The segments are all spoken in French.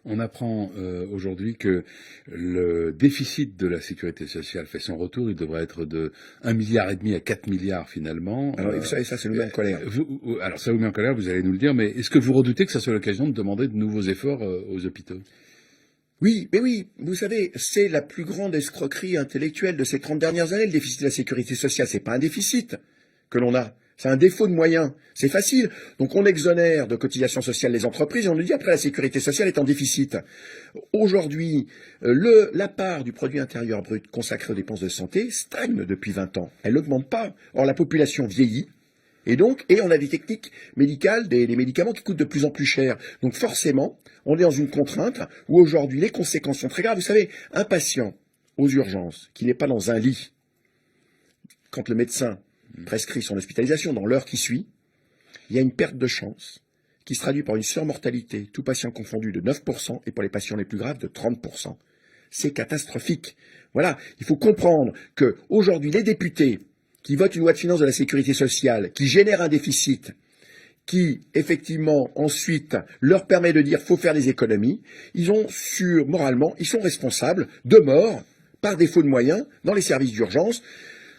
On apprend aujourd'hui que le déficit de la sécurité sociale fait son retour. Il devrait être de 1,5 milliard à 4 milliards finalement. Alors, vous savez, ça nous met en colère. Alors ça vous met en colère, vous allez nous le dire, mais est-ce que vous redoutez que ça soit l'occasion de demander de nouveaux efforts aux hôpitaux? Oui, mais oui, vous savez, c'est la plus grande escroquerie intellectuelle de ces 30 dernières années, le déficit de la sécurité sociale. C'est pas un déficit que l'on a. C'est un défaut de moyens. C'est facile. Donc on exonère de cotisations sociales les entreprises et on nous dit après la sécurité sociale est en déficit. Aujourd'hui, la part du produit intérieur brut consacrée aux dépenses de santé stagne depuis 20 ans. Elle n'augmente pas. Or la population vieillit. Et on a des techniques médicales, des médicaments qui coûtent de plus en plus cher. Donc forcément, on est dans une contrainte où aujourd'hui les conséquences sont très graves. Vous savez, un patient aux urgences qui n'est pas dans un lit, quand le médecin prescrit son hospitalisation dans l'heure qui suit, il y a une perte de chance qui se traduit par une surmortalité, tout patient confondu, de 9% et pour les patients les plus graves de 30%. C'est catastrophique. Voilà, il faut comprendre que aujourd'hui les députés qui votent une loi de finances de la sécurité sociale, qui génère un déficit, qui effectivement ensuite leur permet de dire faut faire des économies, moralement, ils sont responsables de morts par défaut de moyens dans les services d'urgence,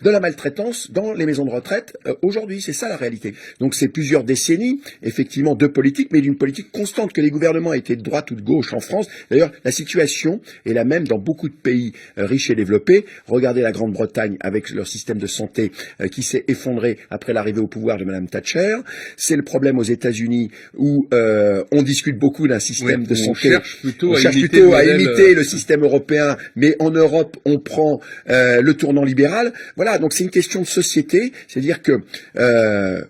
de la maltraitance dans les maisons de retraite aujourd'hui. C'est ça la réalité. Donc c'est plusieurs décennies, effectivement, de politique, mais d'une politique constante que les gouvernements étaient de droite ou de gauche en France. D'ailleurs, la situation est la même dans beaucoup de pays riches et développés. Regardez la Grande-Bretagne avec leur système de santé qui s'est effondré après l'arrivée au pouvoir de Madame Thatcher. C'est le problème aux États-Unis où on discute beaucoup d'un système de santé. On cherche plutôt à imiter le système européen, mais en Europe, on prend le tournant libéral. Voilà, donc c'est une question de société, c'est-à-dire que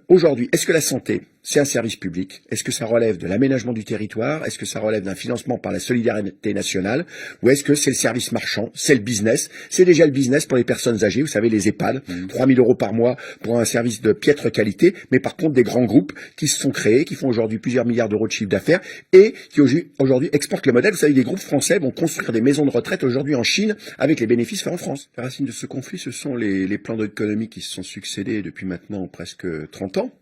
aujourd'hui, est-ce que la santé, c'est un service public? Est-ce que ça relève de l'aménagement du territoire? Est-ce que ça relève d'un financement par la solidarité nationale? Ou est-ce que c'est le service marchand? C'est le business? C'est déjà le business pour les personnes âgées, vous savez, les EHPAD, 3 000 € par mois pour un service de piètre qualité, mais par contre des grands groupes qui se sont créés, qui font aujourd'hui plusieurs milliards d'euros de chiffre d'affaires et qui aujourd'hui exportent le modèle. Vous savez, des groupes français vont construire des maisons de retraite aujourd'hui en Chine avec les bénéfices faits en France. La racine de ce conflit, ce sont les plans d'économie qui se sont succédés depuis maintenant presque 30 ans.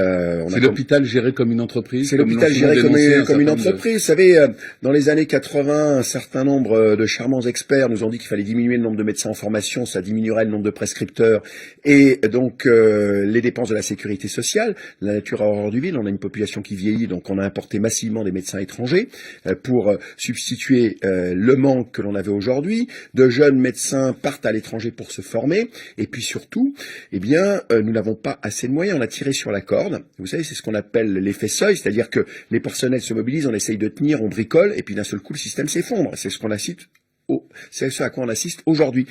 C'est l'hôpital géré comme une entreprise. C'est l'hôpital géré comme une entreprise. Vous savez, dans les années 80, un certain nombre de charmants experts nous ont dit qu'il fallait diminuer le nombre de médecins en formation, ça diminuerait le nombre de prescripteurs et donc les dépenses de la sécurité sociale. La nature a horreur du vide, on a une population qui vieillit, donc on a importé massivement des médecins étrangers pour substituer le manque que l'on avait aujourd'hui. De jeunes médecins partent à l'étranger pour se former et puis surtout, nous n'avons pas assez de moyens. On a tiré sur la corde. Vous savez, c'est ce qu'on appelle l'effet seuil, c'est-à-dire que les personnels se mobilisent, on essaye de tenir, on bricole, et puis d'un seul coup, le système s'effondre. C'est ce à quoi on assiste aujourd'hui.